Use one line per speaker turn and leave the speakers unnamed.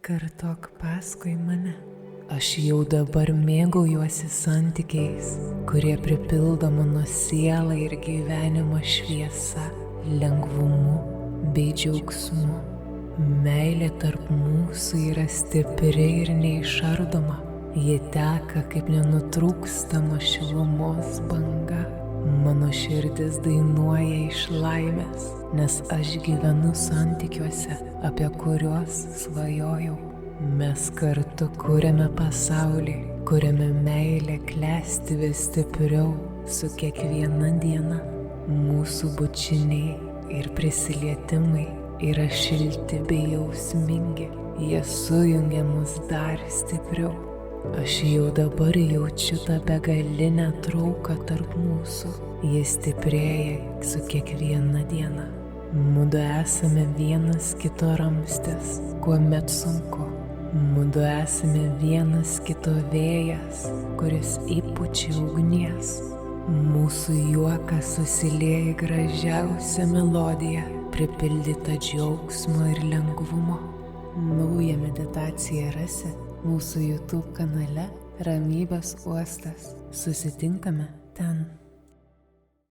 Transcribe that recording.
kartok paskui mane. Aš jau dabar mėgaujuosi santykiais, kurie pripildo mano sielą ir gyvenimo šviesa, lengvumu bei džiaugsmu. Meilė tarp mūsų yra stipri ir neišardoma. Ji teka kaip nenutrūkstama šilumos banga. Mano širdis dainuoja iš laimės, nes aš gyvenu santykiuose, apie kuriuos svajojau. Mes kartu kuriame pasaulį, kuriame meilė klesti vis stipriau su kiekviena diena. Mūsų bučiniai ir prisilietimai yra šilti bei jausmingi, jie sujungia mus dar stipriau. Aš jau dabar jaučiu tą begalinę trauką tarp mūsų, jie stiprėja su kiekviena diena. Mudu esame vienas kito ramstis, kuomet sunku. Mudu esame vienas kito vėjas, kuris įpučia ugnies. Mūsų juokas susilieja į gražiausią melodiją, pripildytą džiaugsmo ir lengvumo. Naują meditaciją rasi mūsų YouTube kanale Ramybės uostas. Susitinkame ten.